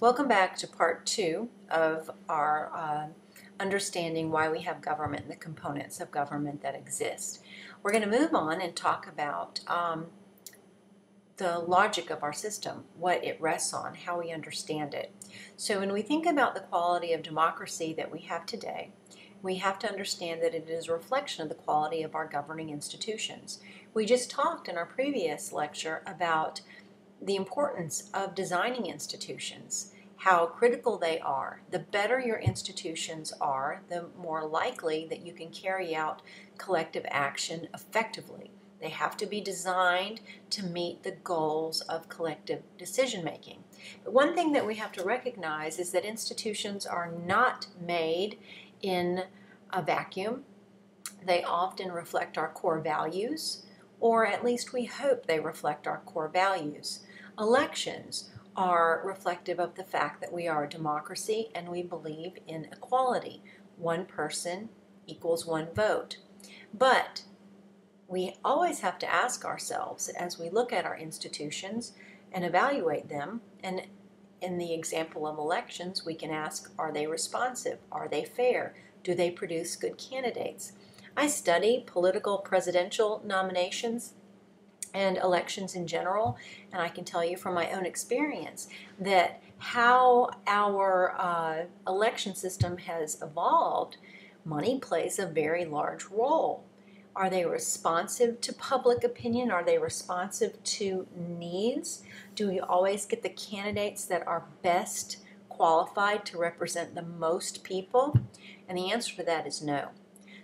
Welcome back to part 2 of our understanding why we have government and the components of government that exist. We're going to move on and talk about the logic of our system, what it rests on, how we understand it. So when we think about the quality of democracy that we have today, we have to understand that it is a reflection of the quality of our governing institutions. We just talked in our previous lecture about the importance of designing institutions, how critical they are. The better your institutions are, the more likely that you can carry out collective action effectively. They have to be designed to meet the goals of collective decision making. But one thing that we have to recognize is that institutions are not made in a vacuum. They often reflect our core values, or at least we hope they reflect our core values. Elections are reflective of the fact that we are a democracy and we believe in equality. One person equals one vote. But we always have to ask ourselves as we look at our institutions and evaluate them, and in the example of elections, we can ask, are they responsive? Are they fair? Do they produce good candidates? I study political presidential nominations and elections in general, and I can tell you from my own experience that how our election system has evolved, money plays a very large role. Are they responsive to public opinion? Are they responsive to needs? Do we always get the candidates that are best qualified to represent the most people? And the answer to that is no.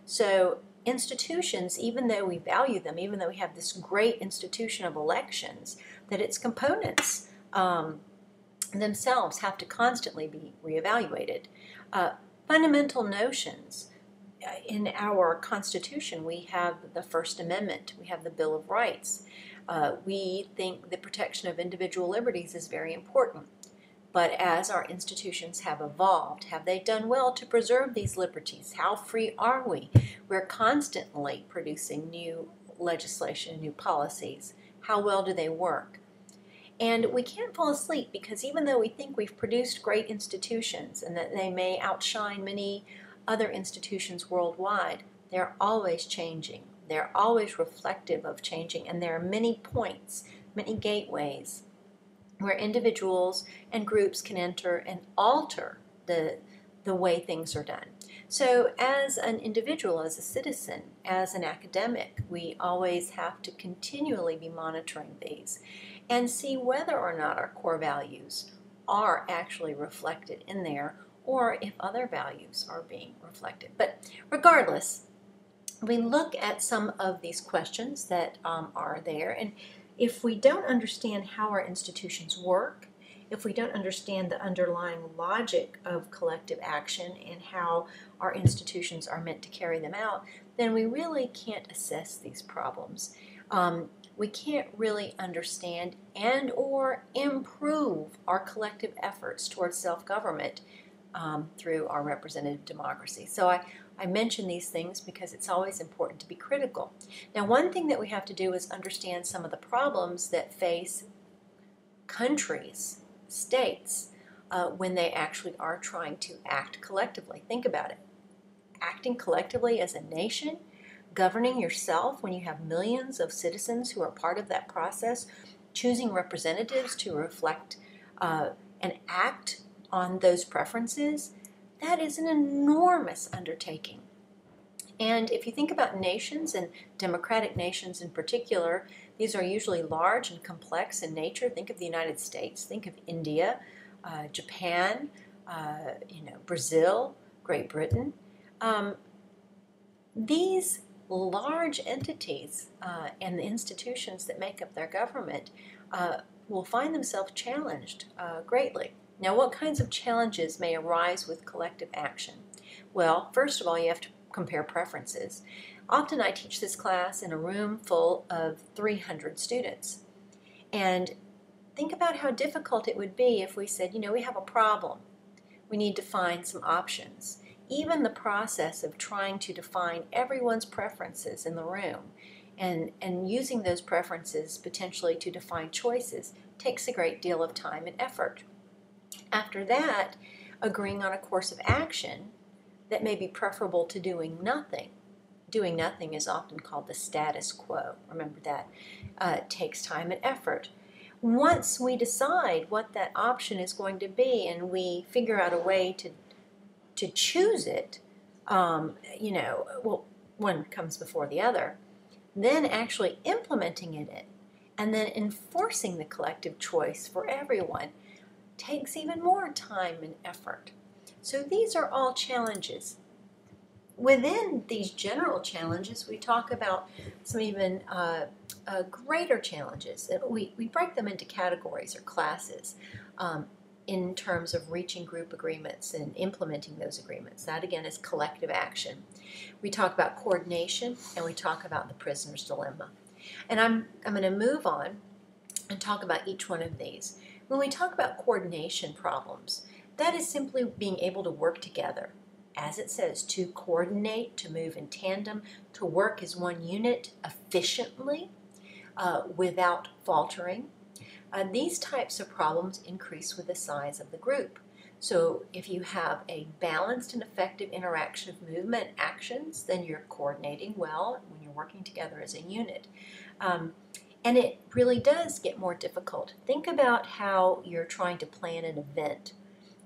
So institutions, even though we value them, even though we have this great institution of elections, that its components themselves have to constantly be reevaluated. Fundamental notions. In our Constitution, we have the First Amendment, we have the Bill of Rights. We think the protection of individual liberties is very important. But as our institutions have evolved, have they done well to preserve these liberties? How free are we? We're constantly producing new legislation, new policies. How well do they work? And we can't fall asleep because even though we think we've produced great institutions and that they may outshine many other institutions worldwide, they're always changing. They're always reflective of changing, and there are many points, many gateways where individuals and groups can enter and alter the way things are done. So as an individual, as a citizen, as an academic, we always have to continually be monitoring these and see whether or not our core values are actually reflected in there, or if other values are being reflected. But regardless, we look at some of these questions that are there, and if we don't understand how our institutions work, if we don't understand the underlying logic of collective action and how our institutions are meant to carry them out, then we really can't assess these problems. We can't really understand and or improve our collective efforts towards self-government through our representative democracy. So I mention these things because it's always important to be critical. Now, one thing that we have to do is understand some of the problems that face countries, states, when they actually are trying to act collectively. Think about it. Acting collectively as a nation, governing yourself when you have millions of citizens who are part of that process, choosing representatives to reflect and act on those preferences, that is an enormous undertaking. And if you think about nations, and democratic nations in particular, these are usually large and complex in nature. Think of the United States, think of India, Japan, Brazil, Great Britain. These large entities and the institutions that make up their government will find themselves challenged greatly. Now, what kinds of challenges may arise with collective action? Well, first of all, you have to compare preferences. Often I teach this class in a room full of 300 students. And think about how difficult it would be if we said, we have a problem. We need to find some options. Even the process of trying to define everyone's preferences in the room and using those preferences potentially to define choices takes a great deal of time and effort. After that, agreeing on a course of action that may be preferable to doing nothing. Doing nothing is often called the status quo. Remember that. It takes time and effort. Once we decide what that option is going to be and we figure out a way to choose it, well, one comes before the other, then actually implementing it and then enforcing the collective choice for everyone takes even more time and effort. So these are all challenges. Within these general challenges, we talk about some even greater challenges. We break them into categories or classes in terms of reaching group agreements and implementing those agreements. That, again, is collective action. We talk about coordination, and we talk about the prisoner's dilemma. And I'm going to move on and talk about each one of these. When we talk about coordination problems, that is simply being able to work together. As it says, to coordinate, to move in tandem, to work as one unit efficiently without faltering. These types of problems increase with the size of the group. So if you have a balanced and effective interaction of movement actions, then you're coordinating well when you're working together as a unit. And it really does get more difficult. Think about how you're trying to plan an event.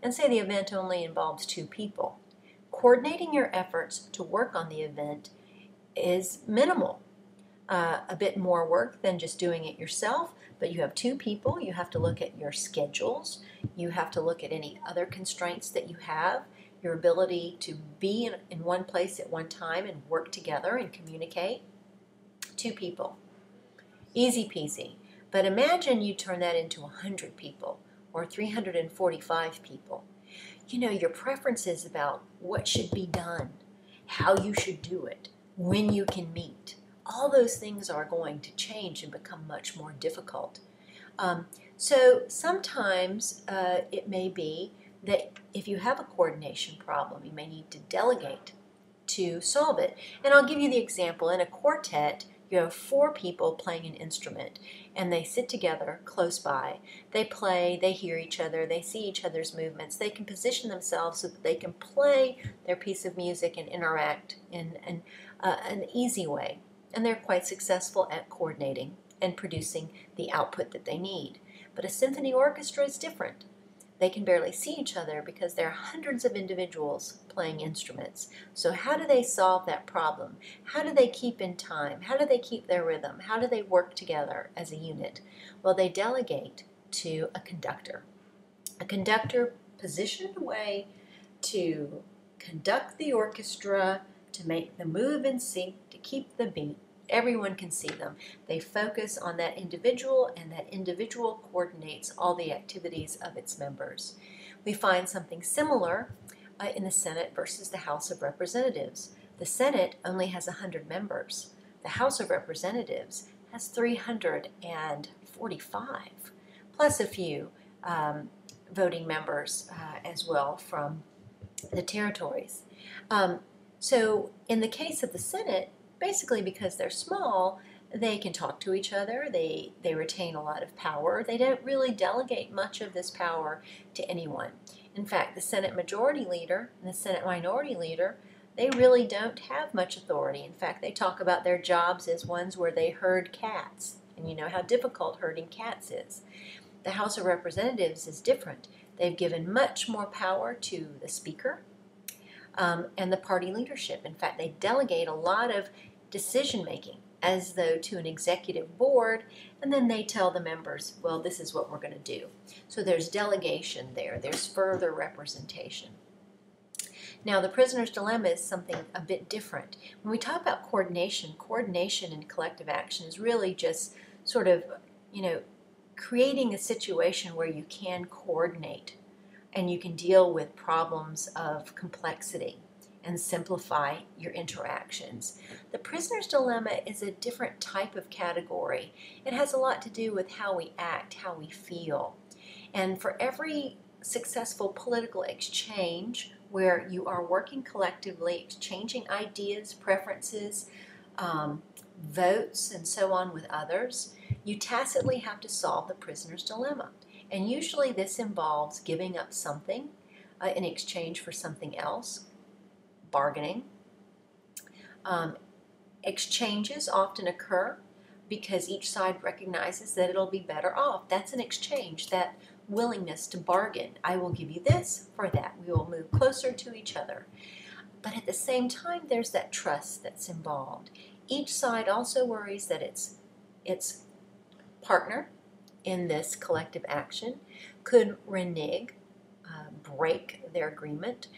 And say the event only involves 2 people. Coordinating your efforts to work on the event is minimal. A bit more work than just doing it yourself, but you have 2 people. You have to look at your schedules. You have to look at any other constraints that you have, your ability to be in one place at one time and work together and communicate. 2 people. Easy peasy. But imagine you turn that into 100 people or 345 people. You know, your preferences about what should be done, how you should do it, when you can meet, all those things are going to change and become much more difficult. So sometimes it may be that if you have a coordination problem, you may need to delegate to solve it. And I'll give you the example. In a quartet, you have 4 people playing an instrument, and they sit together close by. They play, they hear each other, they see each other's movements. They can position themselves so that they can play their piece of music and interact in an easy way. And they're quite successful at coordinating and producing the output that they need. But a symphony orchestra is different. They can barely see each other because there are hundreds of individuals playing instruments. So how do they solve that problem? How do they keep in time? How do they keep their rhythm? How do they work together as a unit? Well, they delegate to a conductor. A conductor positioned away to conduct the orchestra, to make them move in sync, to keep the beat. Everyone can see them. They focus on that individual, and that individual coordinates all the activities of its members. We find something similar in the Senate versus the House of Representatives. The Senate only has 100 members. The House of Representatives has 345, plus a few voting members as well from the territories. So in the case of the Senate, basically because they're small, they can talk to each other, they retain a lot of power. They don't really delegate much of this power to anyone. In fact, the Senate Majority Leader and the Senate Minority Leader, they really don't have much authority. In fact, they talk about their jobs as ones where they herd cats, and you know how difficult herding cats is. The House of Representatives is different. They've given much more power to the Speaker and the party leadership. In fact, they delegate a lot of decision-making as though to an executive board, and then they tell the members, well, this is what we're going to do. So there's delegation there. There's further representation. Now, the prisoner's dilemma is something a bit different. When we talk about coordination and collective action is really just sort of, creating a situation where you can coordinate and you can deal with problems of complexity and simplify your interactions. The prisoner's dilemma is a different type of category. It has a lot to do with how we act, how we feel. And for every successful political exchange where you are working collectively, exchanging ideas, preferences, votes, and so on with others, you tacitly have to solve the prisoner's dilemma. And usually this involves giving up something in exchange for something else, bargaining. Exchanges often occur because each side recognizes that it'll be better off. That's an exchange, that willingness to bargain. I will give you this for that. We will move closer to each other. But at the same time, there's that trust that's involved. Each side also worries that its partner in this collective action could renege, break their agreement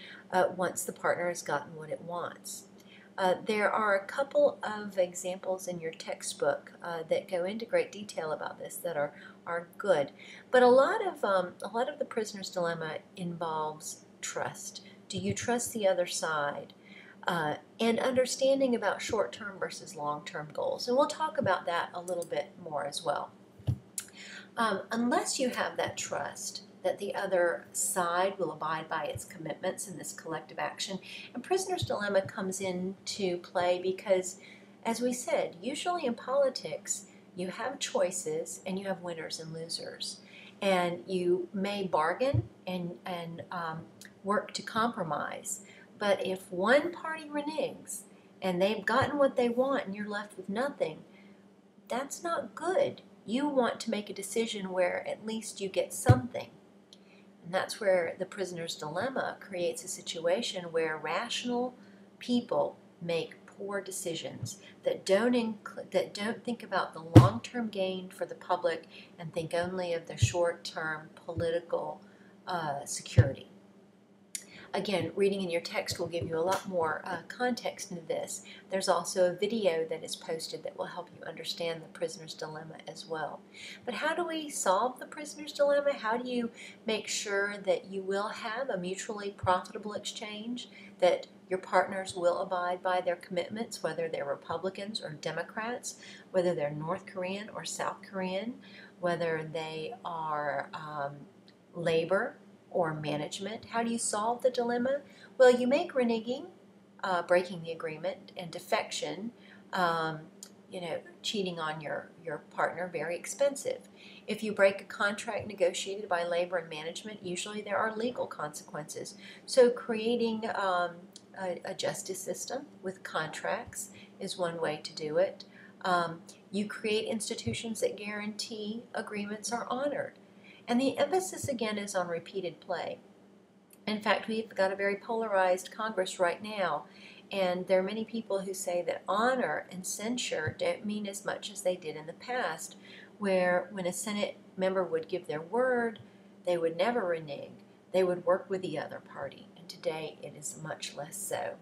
once the partner has gotten what it wants. There are a couple of examples in your textbook that go into great detail about this that are good, but a lot of the prisoner's dilemma involves trust. Do you trust the other side? And understanding about short-term versus long-term goals, and we'll talk about that a little bit more as well. Unless you have that trust that the other side will abide by its commitments in this collective action. And prisoner's dilemma comes into play because, as we said, usually in politics, you have choices and you have winners and losers. And you may bargain and work to compromise. But if one party reneges and they've gotten what they want and you're left with nothing, that's not good. You want to make a decision where at least you get something. And that's where the prisoner's dilemma creates a situation where rational people make poor decisions that don't think about the long-term gain for the public and think only of the short-term political security. Again, reading in your text will give you a lot more context into this. There's also a video that is posted that will help you understand the prisoner's dilemma as well. But how do we solve the prisoner's dilemma? How do you make sure that you will have a mutually profitable exchange, that your partners will abide by their commitments, whether they're Republicans or Democrats, whether they're North Korean or South Korean, whether they are labor or management? How do you solve the dilemma? Well, you make reneging, breaking the agreement, and defection, cheating on your partner, very expensive. If you break a contract negotiated by labor and management, usually there are legal consequences. So creating a justice system with contracts is one way to do it. You create institutions that guarantee agreements are honored. And the emphasis again is on repeated play. In fact, we've got a very polarized Congress right now, and there are many people who say that honor and censure don't mean as much as they did in the past, where when a Senate member would give their word, they would never renege. They would work with the other party, and today it is much less so.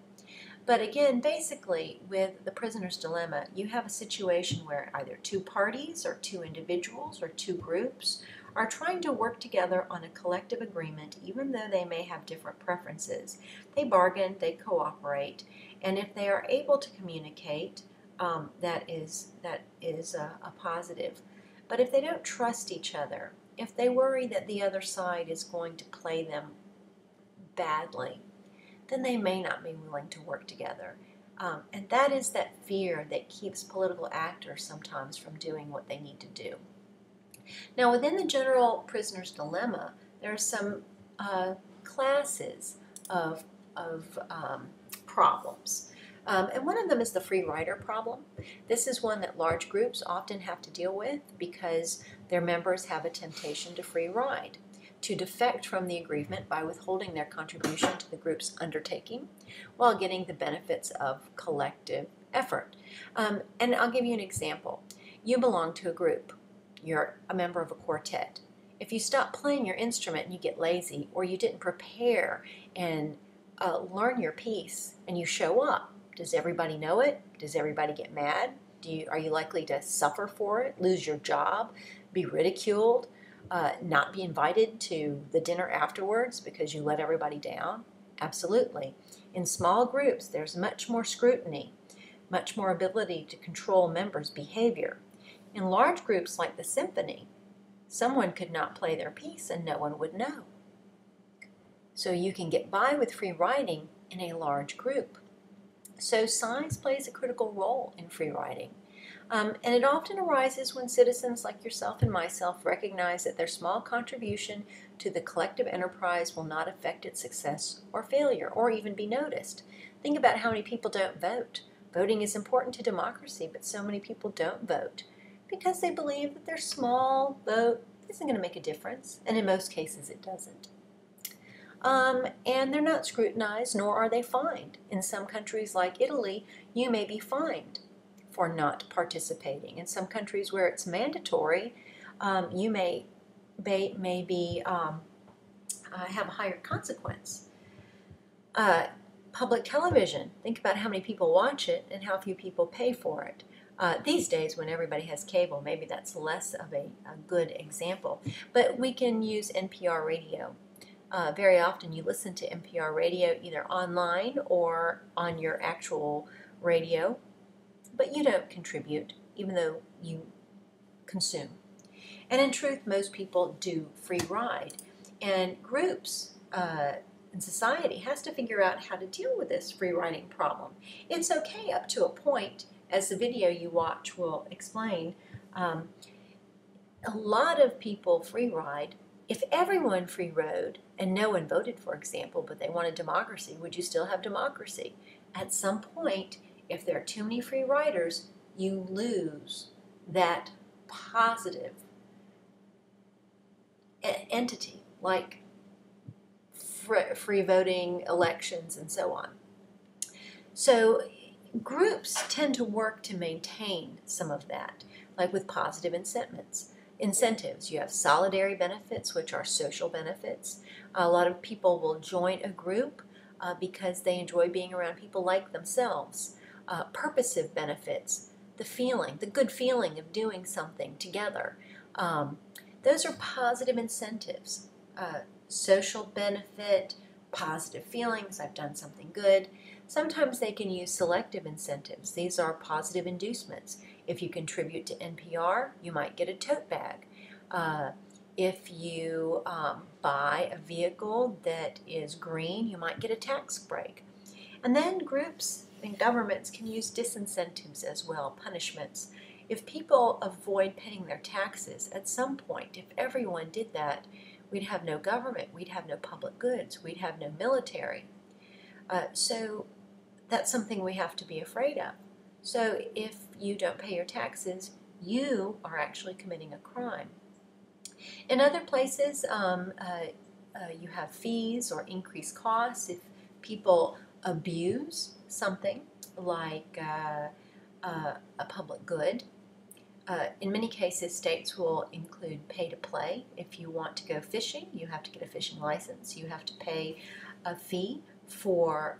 But again, basically, with the prisoner's dilemma, you have a situation where either two parties or two individuals or two groups are trying to work together on a collective agreement, even though they may have different preferences. They bargain, they cooperate, and if they are able to communicate, that is a positive. But if they don't trust each other, if they worry that the other side is going to play them badly, then they may not be willing to work together. And that is that fear that keeps political actors sometimes from doing what they need to do. Now, within the general prisoner's dilemma, there are some classes of problems. And one of them is the free rider problem. This is one that large groups often have to deal with because their members have a temptation to free ride, to defect from the agreement by withholding their contribution to the group's undertaking while getting the benefits of collective effort. And I'll give you an example. You belong to a group. You're a member of a quartet. If you stop playing your instrument and you get lazy, or you didn't prepare and learn your piece and you show up, does everybody know it? Does everybody get mad? Are you likely to suffer for it, lose your job, be ridiculed, not be invited to the dinner afterwards because you let everybody down? Absolutely. In small groups, there's much more scrutiny, much more ability to control members' behavior. In large groups like the symphony, someone could not play their piece and no one would know. So you can get by with free riding in a large group. So size plays a critical role in free riding. And it often arises when citizens like yourself and myself recognize that their small contribution to the collective enterprise will not affect its success or failure, or even be noticed. Think about how many people don't vote. Voting is important to democracy, but so many people don't vote because they believe that their small vote isn't going to make a difference, and in most cases it doesn't. And they're not scrutinized, nor are they fined. In some countries like Italy, you may be fined for not participating. In some countries where it's mandatory, you may be have a higher consequence. Public television, think about how many people watch it and how few people pay for it. These days, when everybody has cable, maybe that's less of a good example. But we can use NPR radio. Very often you listen to NPR radio either online or on your actual radio, but you don't contribute, even though you consume. And in truth, most people do free ride. And groups in society has to figure out how to deal with this free riding problem. It's okay up to a point, as the video you watch will explain. A lot of people free ride. If everyone free rode and no one voted, for example, but they wanted democracy, would you still have democracy? At some point, if there are too many free riders, you lose that positive entity like free voting, elections, and so on. So groups tend to work to maintain some of that, like with positive incentives. You have solidary benefits, which are social benefits. A lot of people will join a group because they enjoy being around people like themselves. Purposive benefits, the good feeling of doing something together. Those are positive incentives. Social benefit, positive feelings, I've done something good. Sometimes they can use selective incentives. These are positive inducements. If you contribute to NPR, you might get a tote bag. If you buy a vehicle that is green, you might get a tax break. And then groups and governments can use disincentives as well, punishments. If people avoid paying their taxes, at some point, if everyone did that, we'd have no government, we'd have no public goods, we'd have no military. So that's something we have to be afraid of. So if you don't pay your taxes, you are actually committing a crime. In other places, you have fees or increased costs if people abuse something like a public good. In many cases, states will include pay to play. If you want to go fishing, you have to get a fishing license. You have to pay a fee for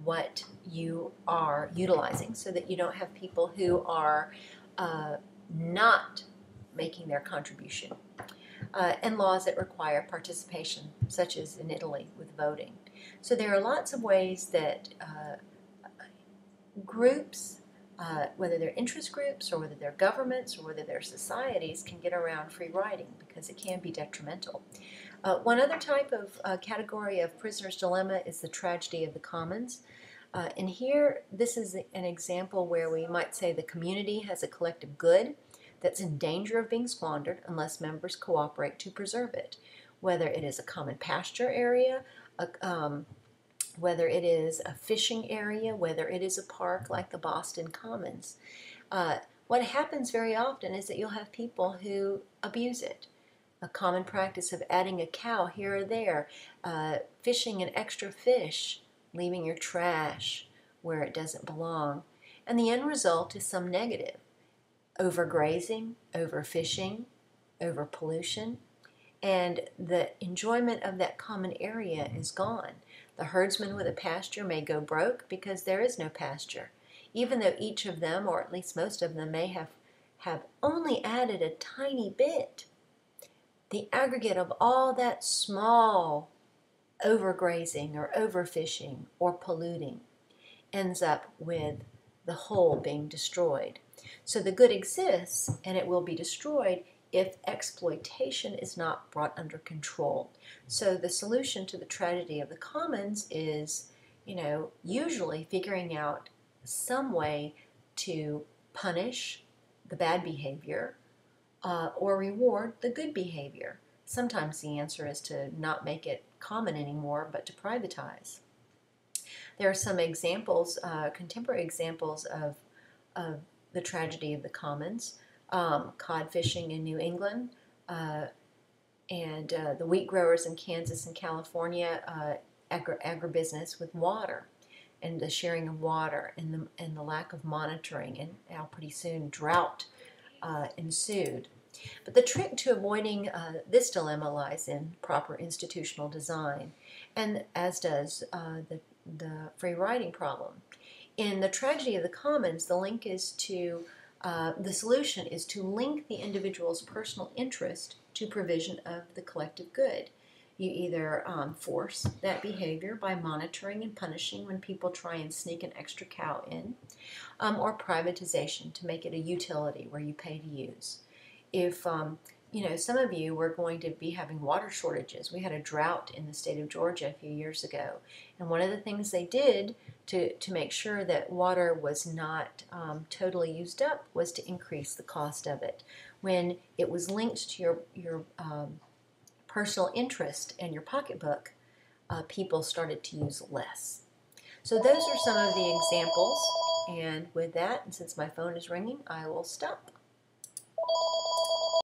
what you are utilizing so that you don't have people who are not making their contribution. And laws that require participation, such as in Italy with voting. So there are lots of ways that groups, whether they're interest groups or whether they're governments or whether they're societies, can get around free riding because it can be detrimental. One other type of category of prisoner's dilemma is the tragedy of the commons. And here, this is an example where we might say the community has a collective good that's in danger of being squandered unless members cooperate to preserve it, whether it is a common pasture area, whether it is a fishing area, whether it is a park like the Boston Commons. What happens very often is that you'll have people who abuse it. A common practice of adding a cow here or there, fishing an extra fish, leaving your trash where it doesn't belong. And the end result is some negative. Overgrazing, overfishing, overpollution, and the enjoyment of that common area is gone. The herdsman with a pasture may go broke because there is no pasture, even though each of them, or at least most of them, may have only added a tiny bit. The aggregate of all that small overgrazing or overfishing or polluting ends up with the whole being destroyed. So the good exists and it will be destroyed if exploitation is not brought under control. So the solution to the tragedy of the commons is, usually figuring out some way to punish the bad behavior or reward the good behavior. Sometimes the answer is to not make it common anymore, but to privatize. There are some examples, contemporary examples of the tragedy of the commons. Cod fishing in New England, and the wheat growers in Kansas and California, agribusiness with water, and the sharing of water, and the lack of monitoring, and now pretty soon drought ensued. But the trick to avoiding this dilemma lies in proper institutional design, and as does the free riding problem. In the tragedy of the commons, the solution is to link the individual's personal interest to provision of the collective good. You either force that behavior by monitoring and punishing when people try and sneak an extra cow in, or privatization to make it a utility where you pay to use. If some of you were going to be having water shortages. We had a drought in the state of Georgia a few years ago, and one of the things they did to make sure that water was not totally used up was to increase the cost of it. When it was linked to your personal interest and your pocketbook, people started to use less. So those are some of the examples, and with that, and since my phone is ringing, I will stop.